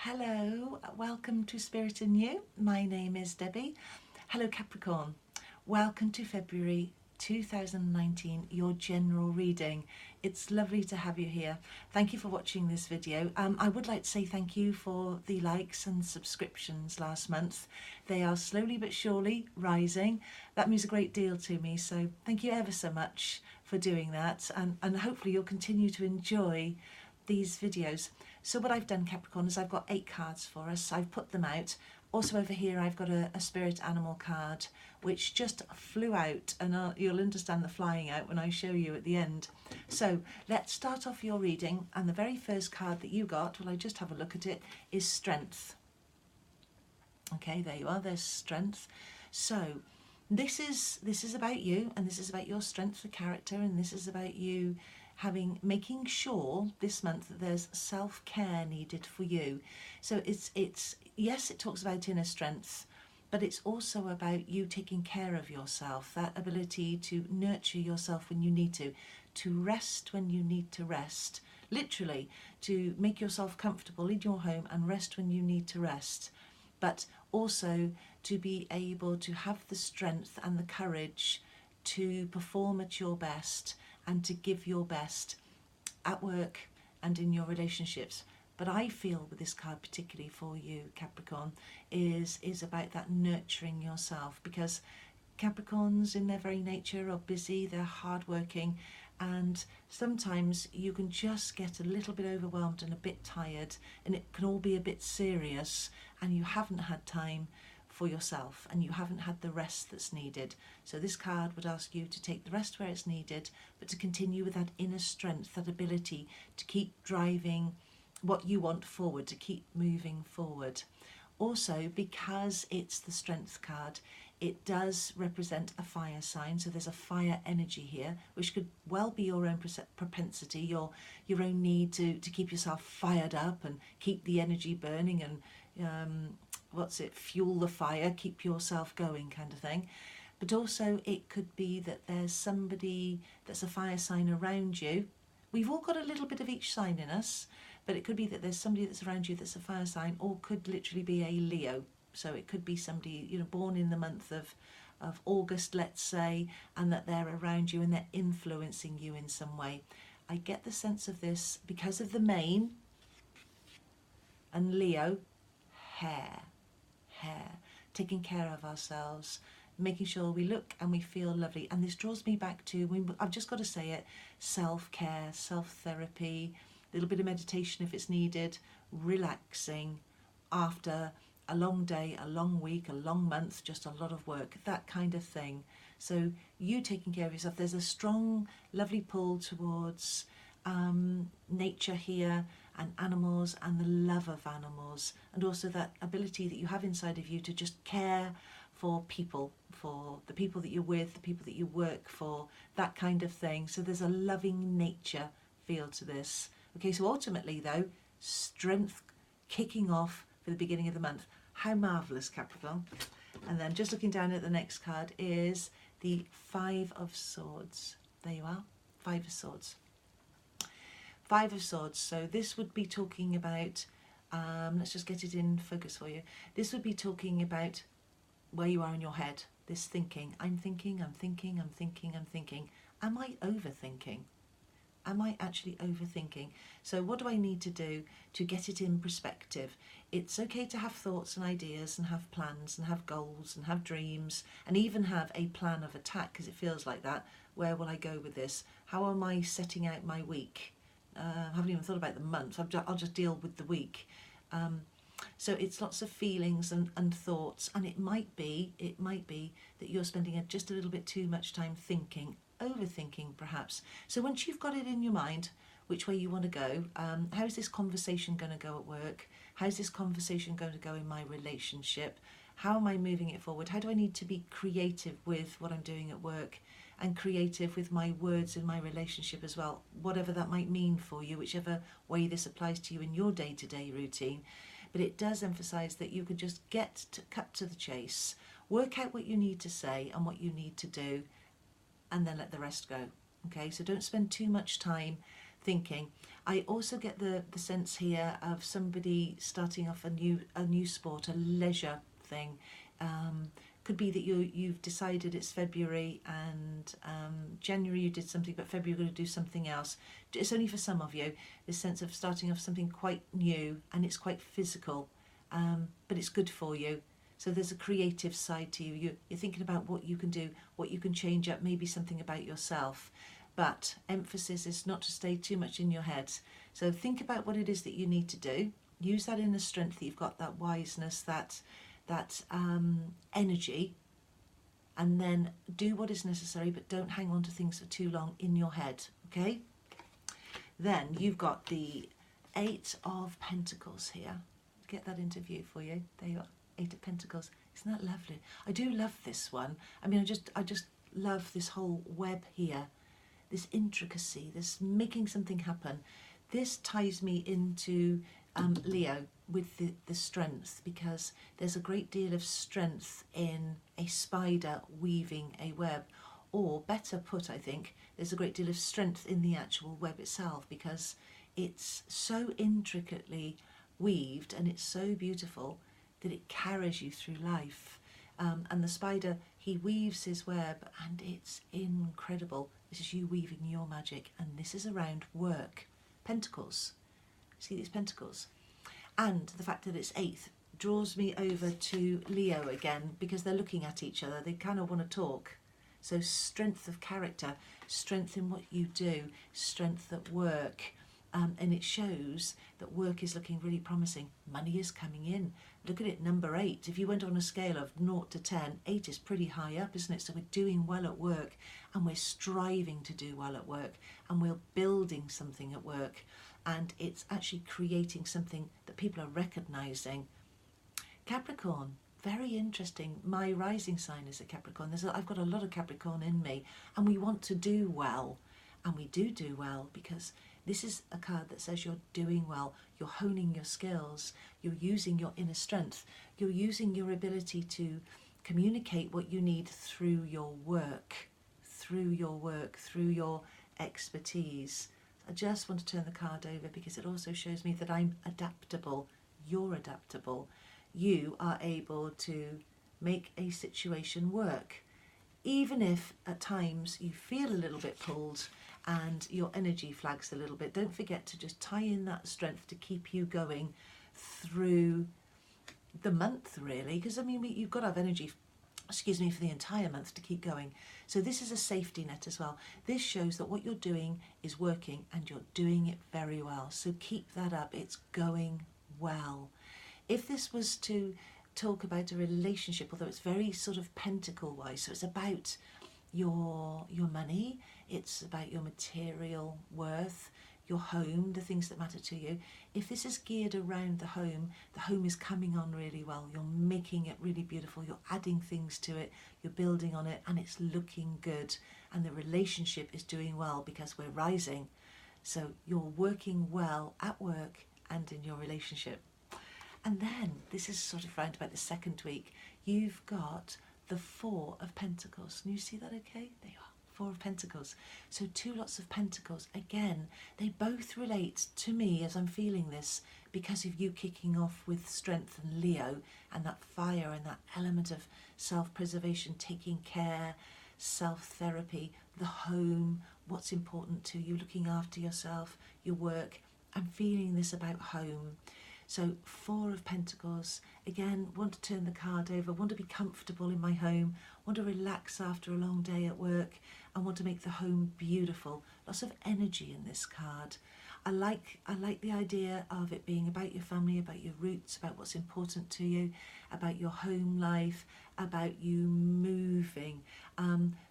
Hello, welcome to Spirit in You. My name is Debbie. Hello Capricorn, welcome to February 2019, your general reading. It's lovely to have you here. Thank you for watching this video. I would like to say thank you for the likes and subscriptions last month. They are slowly but surely rising. That means a great deal to me, so thank you ever so much for doing that, and hopefully you'll continue to enjoy these videos. So what I've done, Capricorn, is I've got 8 cards for us. I've put them out. Also over here I've got a spirit animal card which just flew out, and you'll understand the flying out when I show you at the end. So let's start off your reading, and the very first card that you got, well, I just have a look at it, is Strength. Okay, there you are, there's Strength. So this is about you, and this is about your strength of character, and this is about you making sure this month that there's self-care needed for you. So it's yes, it talks about inner strength, but it's also about you taking care of yourself, that ability to nurture yourself when you need to rest when you need to rest, literally to make yourself comfortable in your home and rest when you need to rest, but also to be able to have the strength and the courage to perform at your best and to give your best at work and in your relationships. But I feel with this card, particularly for you, Capricorn, is about that nurturing yourself, because Capricorns in their very nature are busy, they're hardworking, and sometimes you can just get a little bit overwhelmed and a bit tired, and it can all be a bit serious, and you haven't had time for yourself, and you haven't had the rest that's needed. So this card would ask you to take the rest where it's needed, but to continue with that inner strength, that ability to keep driving what you want forward, to keep moving forward. Also, because it's the Strength card, it does represent a fire sign, so there's a fire energy here, which could well be your own propensity, your own need to keep yourself fired up and keep the energy burning and fuel the fire, keep yourself going kind of thing. But also it could be that there's somebody that's a fire sign around you. We've all got a little bit of each sign in us, but it could be that there's somebody that's around you that's a fire sign, or could literally be a Leo. So it could be somebody, born in the month of August, let's say, and that they're around you and they're influencing you in some way. I get the sense of this because of the mane and Leo, hair, taking care of ourselves, making sure we look and we feel lovely. And this draws me back to, I've just got to say it, self-care, self-therapy, a little bit of meditation if it's needed, relaxing after a long day, a long week, a long month, just a lot of work, that kind of thing. So you taking care of yourself, there's a strong, lovely pull towards nature here, and animals, and the love of animals, and also that ability that you have inside of you to just care for people, for the people that you're with, the people that you work for, that kind of thing. So there's a loving nature feel to this. Okay, so ultimately though, Strength kicking off for the beginning of the month. How marvellous, Capricorn. And then just looking down at the next card is the 5 of Swords. There you are, 5 of Swords. 5 of Swords, so this would be talking about, let's just get it in focus for you. This would be talking about where you are in your head, this thinking. I'm thinking. Am I overthinking? Am I actually overthinking? So what do I need to do to get it in perspective? It's okay to have thoughts and ideas and have plans and have goals and have dreams and even have a plan of attack, because it feels like that. Where will I go with this? How am I setting out my week? I haven't even thought about the month. I'll just deal with the week. So it's lots of feelings and thoughts, and it might be that you're spending just a little bit too much time thinking, overthinking perhaps. So once you've got it in your mind which way you want to go, how's this conversation going to go at work? How's this conversation going to go in my relationship? How am I moving it forward? How do I need to be creative with what I'm doing at work, and creative with my words in my relationship as well, whatever that might mean for you, whichever way this applies to you in your day-to-day routine. But it does emphasize that you could just cut to the chase, work out what you need to say and what you need to do, and then let the rest go. Okay, so don't spend too much time thinking. I also get the sense here of somebody starting off a new sport, a leisure thing. Could be that you've decided it's February and January you did something, but February you're going to do something else. It's only for some of you, this sense of starting off something quite new, and it's quite physical, but it's good for you. So there's a creative side to you. You're thinking about what you can do, what you can change up, maybe something about yourself. But emphasis is not to stay too much in your head. So think about what it is that you need to do. Use that inner strength that you've got, that wiseness, that energy, and then do what is necessary, but don't hang on to things for too long in your head, okay? Then you've got the Eight of Pentacles here. Get that into view for you. There you are, Eight of Pentacles. Isn't that lovely? I do love this one. I mean, I just love this whole web here, this intricacy, this making something happen. This ties me into Leo with the strength, because there's a great deal of strength in a spider weaving a web, or better put, I think, there's a great deal of strength in the actual web itself, because it's so intricately weaved and it's so beautiful that it carries you through life. And the spider, he weaves his web and it's incredible. This is you weaving your magic, and this is around work. Pentacles. See these pentacles? And the fact that it's 8th draws me over to Leo again, because they're looking at each other. They kind of want to talk. So strength of character, strength in what you do, strength at work. And it shows that work is looking really promising. Money is coming in. Look at it, number 8. If you went on a scale of 0 to 10, 8 is pretty high up, isn't it? So we're doing well at work, and we're striving to do well at work, and we're building something at work, and it's actually creating something that people are recognizing. Capricorn, very interesting. My rising sign is a Capricorn. I've got a lot of Capricorn in me, and we want to do well, and we do well, because this is a card that says you're doing well, you're honing your skills, you're using your inner strength, you're using your ability to communicate what you need through your work, through your expertise. I just want to turn the card over because it also shows me that I'm adaptable. You're adaptable. You are able to make a situation work. Even if at times you feel a little bit pulled and your energy flags a little bit, don't forget to just tie in that strength to keep you going through the month, really, because I mean you've got to have energy, for the entire month to keep going. So this is a safety net as well. This shows that what you're doing is working and you're doing it very well. So keep that up. It's going well. If this was to talk about a relationship, although it's very sort of pentacle wise, so it's about your money, it's about your material worth, your home, the things that matter to you. If this is geared around the home is coming on really well. You're making it really beautiful. You're adding things to it. You're building on it, and it's looking good. And the relationship is doing well because we're rising. So you're working well at work and in your relationship. And then this is sort of round about the second week. You've got the Four of Pentacles. Can you see that okay? There you are. Four of Pentacles. So two lots of Pentacles. Again, they both relate to me as I'm feeling this because of you kicking off with strength and Leo and that fire and that element of self-preservation, taking care, self-therapy, the home, what's important to you, looking after yourself, your work. I'm feeling this about home. So Four of Pentacles, again, want to turn the card over, want to be comfortable in my home, want to relax after a long day at work, and want to make the home beautiful. Lots of energy in this card. I like the idea of it being about your family, about your roots, about what's important to you, about your home life, about you moving.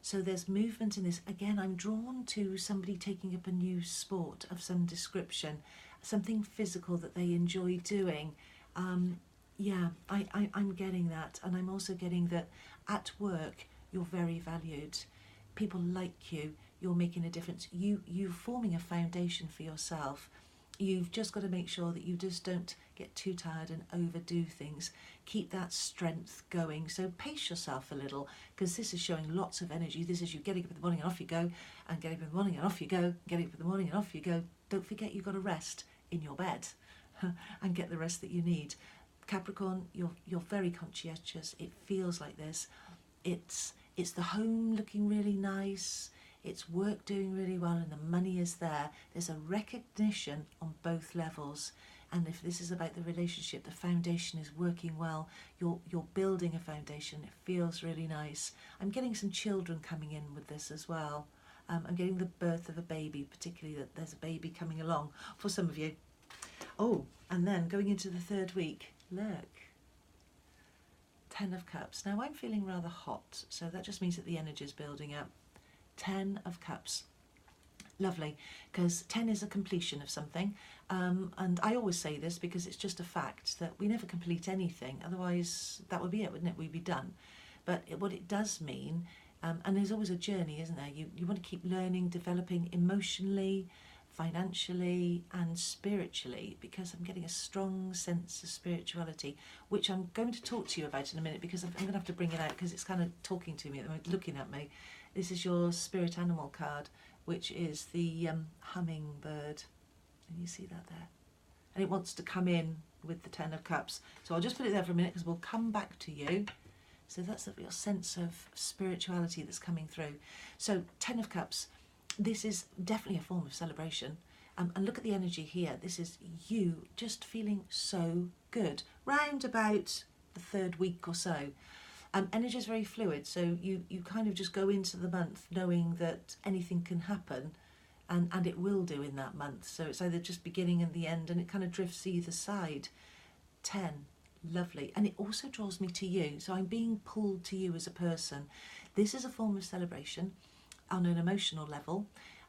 So there's movement in this. Again, I'm drawn to somebody taking up a new sport of some description, something physical that they enjoy doing. I'm getting that, and I'm also getting that at work you're very valued. People like you. You're making a difference. You're forming a foundation for yourself. You've just got to make sure that you just don't get too tired and overdo things. Keep that strength going. So pace yourself a little, because this is showing lots of energy. This is you getting up in the morning and off you go, and getting up in the morning and off you go, getting up in the morning and off you go. don't forget you've got to rest in your bed and get the rest that you need. Capricorn, you're very conscientious. It feels like this. It's the home looking really nice. It's work doing really well, and the money is there. There's a recognition on both levels. And if this is about the relationship, the foundation is working well. You're building a foundation. It feels really nice. I'm getting some children coming in with this as well. I'm getting the birth of a baby, particularly that there's a baby coming along for some of you. Oh, and then going into the third week, look, 10 of Cups. Now I'm feeling rather hot, so that just means that the energy is building up. 10 of Cups. Lovely, because 10 is a completion of something, and I always say this because it's just a fact that we never complete anything, otherwise that would be it, wouldn't it? We'd be done. But what it does mean, and there's always a journey, isn't there? You want to keep learning, developing emotionally, financially and spiritually, because I'm getting a strong sense of spirituality, which I'm going to talk to you about in a minute, because I'm going to have to bring it out because it's kind of talking to me at the moment, looking at me. This is your spirit animal card, which is the hummingbird, and you see that there, and it wants to come in with the 10 of Cups. So I'll just put it there for a minute because we'll come back to you. So that's your sense of spirituality that's coming through. So 10 of Cups, this is definitely a form of celebration. And look at the energy here. This is you just feeling so good round about the third week or so. Energy is very fluid, so you kind of just go into the month knowing that anything can happen, and it will do in that month. So it's either just beginning and the end, and it kind of drifts either side. 10, lovely. And it also draws me to you, so I'm being pulled to you as a person. This is a form of celebration on an emotional level,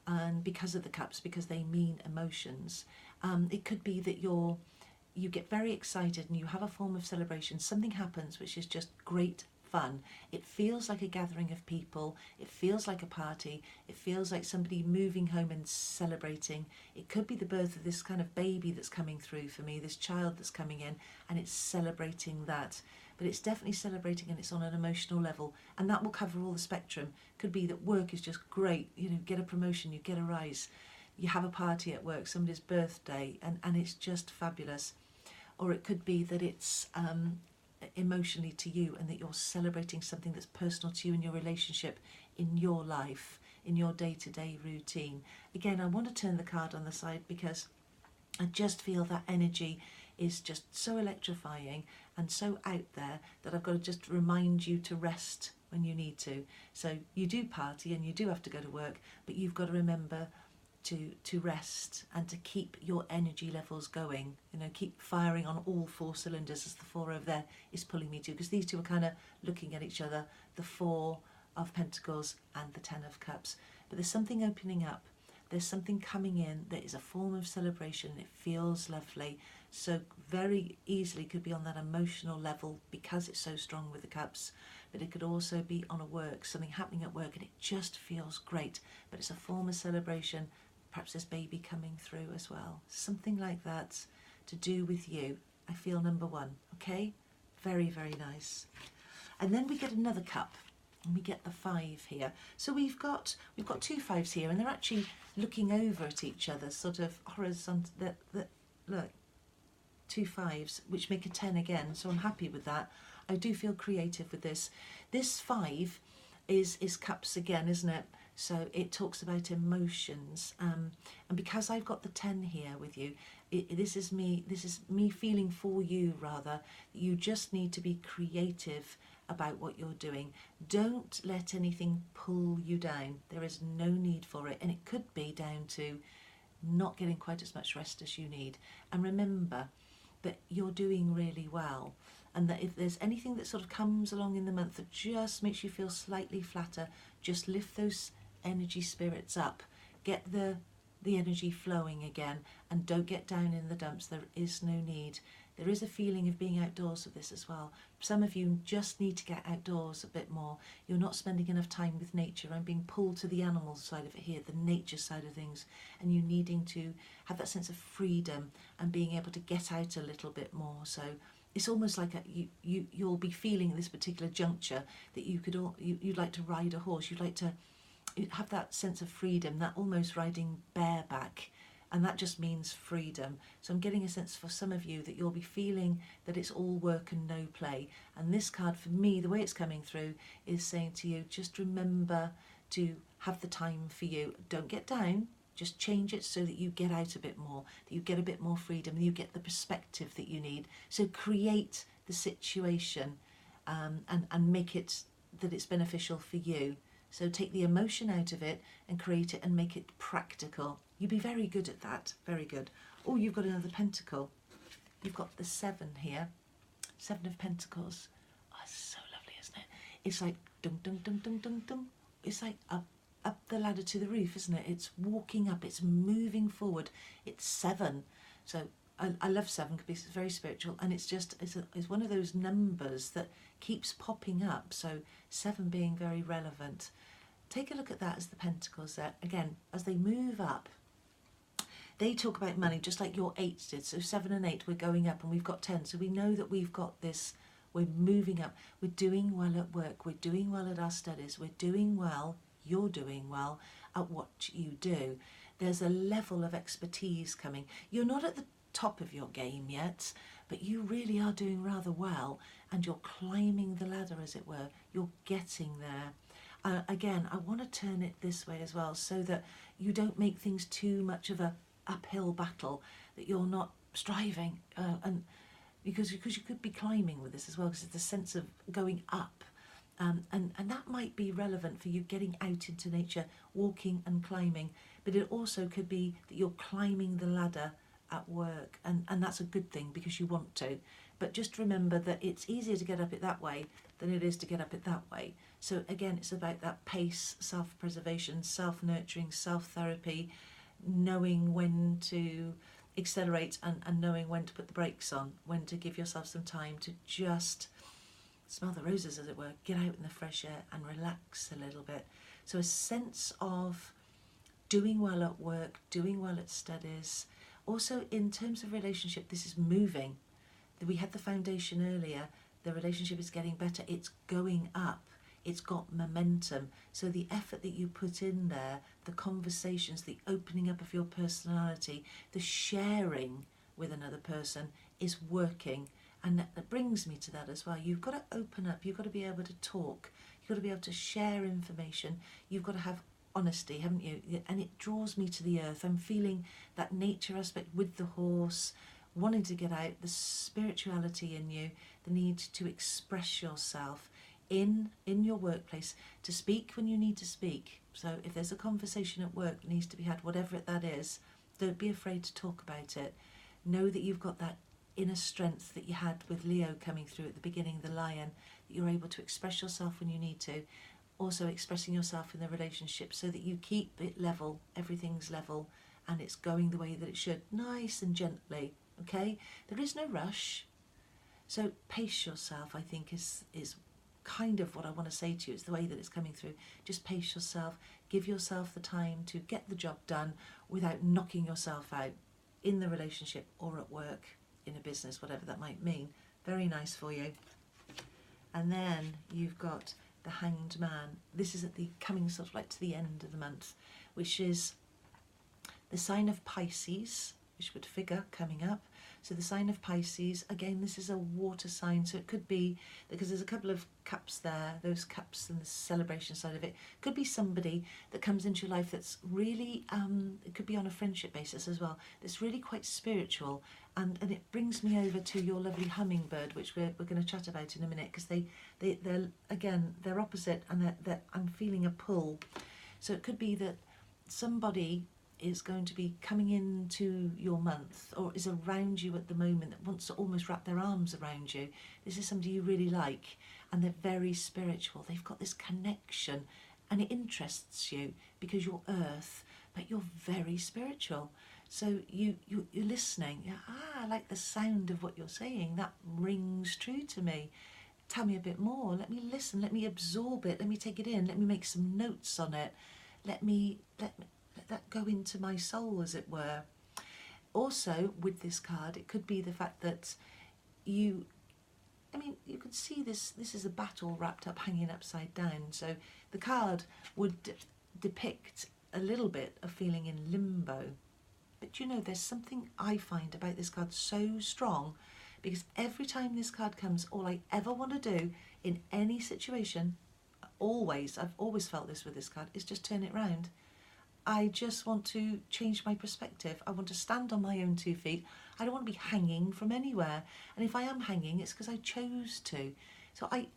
and because of the Cups, because they mean emotions. It could be that you get very excited and you have a form of celebration. Something happens which is just great fun. It feels like a gathering of people. It feels like a party. It feels like somebody moving home and celebrating. It could be the birth of this kind of baby that's coming through for me, this child that's coming in, and it's celebrating that. But it's definitely celebrating, and it's on an emotional level, and that will cover all the spectrum. Could be that work is just great, you know, get a promotion, you get a rise, you have a party at work, somebody's birthday, and it's just fabulous. Or it could be that it's emotionally to you, and that you're celebrating something that's personal to you in your relationship, in your life, in your day-to-day routine. Again, I want to turn the card on the side because I just feel that energy is just so electrifying and so out there that I've got to just remind you to rest when you need to. So you do party and you do have to go to work, but you've got to remember to rest and to keep your energy levels going. You know, keep firing on all 4 cylinders, as the 4 over there is pulling me to, because these two are kind of looking at each other, the 4 of Pentacles and the 10 of Cups. But there's something opening up. There's something coming in that is a form of celebration. It feels lovely. So very easily could be on that emotional level because it's so strong with the Cups. But it could also be on a work, something happening at work, and it just feels great. But it's a form of celebration. Perhaps there's baby coming through as well. Something like that to do with you. I feel number 1. Okay? Very, very nice. And then we get another cup. And we get the 5 here. So we've got 2 5s here, and they're actually looking over at each other, sort of horizontal. Look, 2 5s, which make a 10 again. So I'm happy with that. I do feel creative with this. This 5 is Cups again, isn't it? So it talks about emotions, and because I've got the 10 here with you, this is me feeling for you, rather. You just need to be creative about what you're doing. Don't let anything pull you down. There is no need for it, and it could be down to not getting quite as much rest as you need. And remember that you're doing really well, and that if there's anything that sort of comes along in the month that just makes you feel slightly flatter, just lift those energy spirits up, get the energy flowing again, and don't get down in the dumps. There is no need. There is a feeling of being outdoors with this as well. Some of you just need to get outdoors a bit more. You're not spending enough time with nature. I'm being pulled to the animal side of it here, the nature side of things, and you needing to have that sense of freedom and being able to get out a little bit more. So it's almost like you'll be feeling at this particular juncture that you'd like to ride a horse. You'd like to have that sense of freedom, that almost riding bareback, and that just means freedom. So I'm getting a sense for some of you that you'll be feeling that it's all work and no play. And this card, for me, the way it's coming through is saying to you, just remember to have the time for you. Don't get down, just change it so that you get out a bit more, that you get a bit more freedom, and you get the perspective that you need. So create the situation and make it that it's beneficial for you. So take the emotion out of it and create it and make it practical. You'd be very good at that, very good. Oh, you've got another pentacle. You've got the 7 here, 7 of Pentacles. Oh, it's so lovely, isn't it? It's like dum dum dum dum dum dum. It's like up the ladder to the roof, isn't it? It's walking up, it's moving forward. It's 7. So I love 7 because it's very spiritual, and it's one of those numbers that keeps popping up. So 7 being very relevant. Take a look at that as the Pentacles there. Again, as they move up, they talk about money just like your 8 did. So 7 and 8, we're going up, and we've got 10. So we know that we've got this, we're moving up. We're doing well at work. We're doing well at our studies. We're doing well. You're doing well at what you do. There's a level of expertise coming. You're not at the top of your game yet, but you really are doing rather well, and you're climbing the ladder, as it were. You're getting there. Again, I want to turn it this way as well, so that you don't make things too much of a uphill battle, that you're not striving, and because you could be climbing with this as well, because it's the sense of going up. And that might be relevant for you getting out into nature, walking and climbing, but it also could be that you're climbing the ladder at work, and that's a good thing because you want to. But just remember that it's easier to get up it that way than it is to get up it that way. So again, it's about that pace, self-preservation, self-nurturing, self-therapy, knowing when to accelerate and knowing when to put the brakes on, when to give yourself some time to just smell the roses, as it were, get out in the fresh air and relax a little bit. So a sense of doing well at work, doing well at studies. Also, in terms of relationship, this is moving. We had the foundation earlier. The relationship is getting better. It's going up. It's got momentum. So the effort that you put in there, the conversations, the opening up of your personality, the sharing with another person is working. And that brings me to that as well. You've got to open up. You've got to be able to talk. You've got to be able to share information. You've got to have honesty, haven't you? And it draws me to the earth. I'm feeling that nature aspect with the horse, wanting to get out, the spirituality in you, the need to express yourself in your workplace, to speak when you need to speak. So if there's a conversation at work that needs to be had, whatever that is, don't be afraid to talk about it. Know that you've got that inner strength that you had with Leo coming through at the beginning, the lion, that you're able to express yourself when you need to. Also expressing yourself in the relationship so that you keep it level, everything's level, and it's going the way that it should, nice and gently, okay? There is no rush. So pace yourself, I think, is kind of what I want to say to you. It's the way that it's coming through. Just pace yourself, give yourself the time to get the job done without knocking yourself out in the relationship or at work, in a business, whatever that might mean. Very nice for you. And then you've got the Hanged Man. This is at the coming sort of like to the end of the month, which is the sign of Pisces, which would figure coming up. So the sign of Pisces, again, this is a water sign, so it could be, because there's a couple of cups there, those cups and the celebration side of it, could be somebody that comes into your life that's really, it could be on a friendship basis as well, that's really quite spiritual, and it brings me over to your lovely hummingbird, which we're going to chat about in a minute, because they're again, they're opposite, and I'm feeling a pull. So it could be that somebody is going to be coming into your month or is around you at the moment that wants to almost wrap their arms around you. This is somebody you really like, and they're very spiritual. They've got this connection and it interests you because you're earth, but you're very spiritual. So you're listening. I like the sound of what you're saying. That rings true to me. Tell me a bit more. Let me listen. Let me absorb it. Let me take it in. Let me make some notes on it. Let that go into my soul, as it were. Also, with this card, it could be the fact that you could see this is a battle wrapped up, hanging upside down. So the card would depict a little bit of feeling in limbo, But you know, there's something I find about this card so strong, because every time this card comes, all I ever want to do in any situation, I've always felt this with this card, is just turn it round. I just want to change my perspective. I want to stand on my own 2 feet. I don't want to be hanging from anywhere. And if I am hanging, it's because I chose to. So I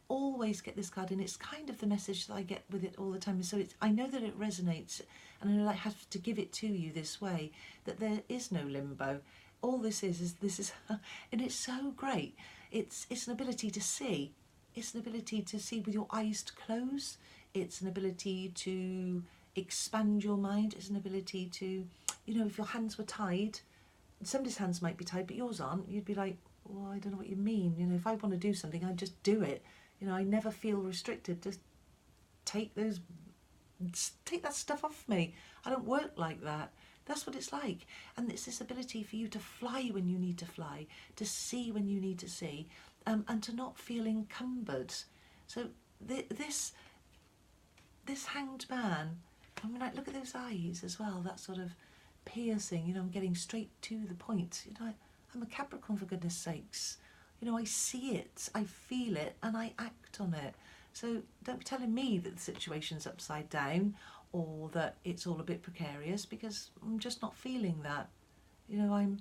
always get this card, and it's kind of the message that I get with it all the time. So I know that it resonates, and I know I have to give it to you this way, that there is no limbo. All this is and it's so great. It's an ability to see. It's an ability to see with your eyes closed. It's an ability to expand your mind. It's an ability to, you know, if your hands were tied, somebody's hands might be tied but yours aren't, you'd be like, well, I don't know what you mean. You know, if I want to do something, I just do it. You know, I never feel restricted. Just take that stuff off me. I don't work like that. That's what it's like. And it's this ability for you to fly when you need to fly, to see when you need to see, and to not feel encumbered. So this hanged man, I mean, like, look at those eyes as well, that sort of piercing, you know, I'm getting straight to the point. You know, I'm a Capricorn, for goodness sakes. You know, I see it, I feel it, and I act on it. So don't be telling me that the situation's upside down or that it's all a bit precarious, because I'm just not feeling that. You know, I'm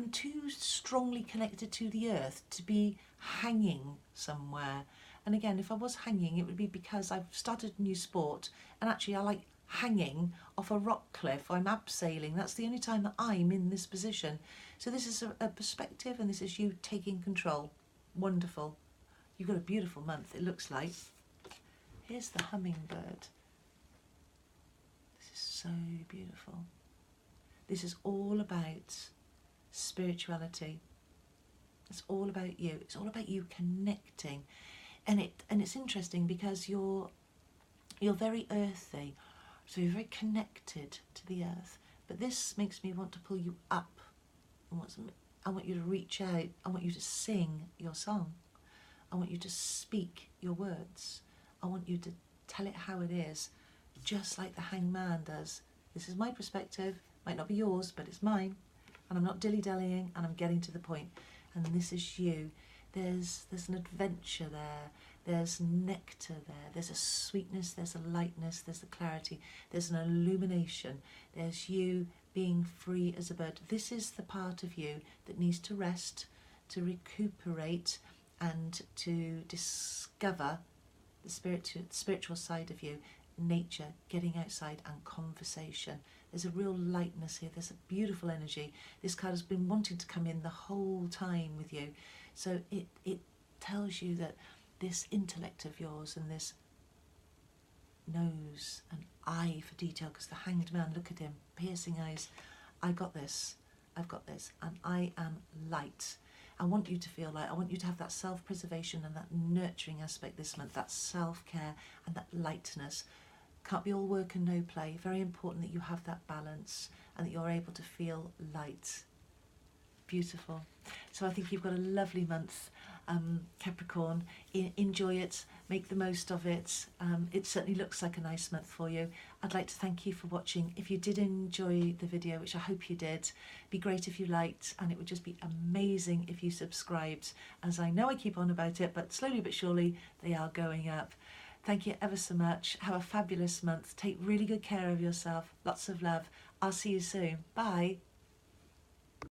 too strongly connected to the earth to be hanging somewhere. And again, if I was hanging, it would be because I've started a new sport, and actually I like hanging off a rock cliff. I'm abseiling. That's the only time that I'm in this position. So this is a perspective, and this is you taking control. Wonderful. You've got a beautiful month, it looks like. Here's the hummingbird. This is so beautiful. This is all about spirituality. It's all about you. It's all about you connecting. And it's interesting because you're very earthy, so you're very connected to the earth. But this makes me want to pull you up. I want you to reach out. I want you to sing your song. I want you to speak your words. I want you to tell it how it is, just like the hanged man does. This is my perspective. Might not be yours, but it's mine. And I'm not dilly-dallying, and I'm getting to the point. And this is you. There's an adventure there. There's nectar there. There's a sweetness, there's a lightness, there's a clarity, there's an illumination. There's you being free as a bird. This is the part of you that needs to rest, to recuperate, and to discover the spiritual side of you, nature, getting outside, and conversation. There's a real lightness here. There's a beautiful energy. This card has been wanting to come in the whole time with you. So it tells you that this intellect of yours, and this nose and eye for detail, because the hanged man, look at him, piercing eyes. I've got this, and I am light. I want you to feel light. I want you to have that self-preservation and that nurturing aspect this month, that self-care and that lightness. Can't be all work and no play. Very important that you have that balance and that you're able to feel light. Beautiful. So I think you've got a lovely month, Capricorn. Enjoy it, make the most of it. It certainly looks like a nice month for you. I'd like to thank you for watching. If you did enjoy the video, which I hope you did, it'd be great if you liked, and it would just be amazing if you subscribed, as I know I keep on about it, but slowly but surely they are going up. Thank you ever so much. Have a fabulous month. Take really good care of yourself. Lots of love. I'll see you soon. Bye.